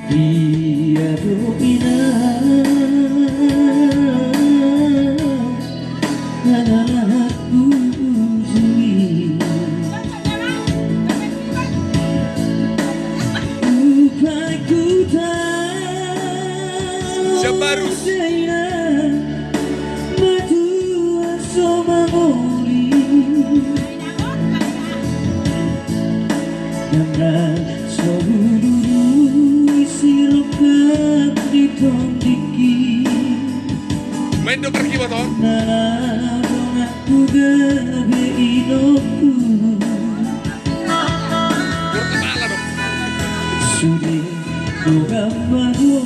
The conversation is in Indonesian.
dia doina aku kunjungi upah ku tahu Jabarus berdua sama mori dengan seluruh sirokat ditondiki Mendo pergi baton. nalarong aku gabe inoku Berkepala dong. sudi dogamano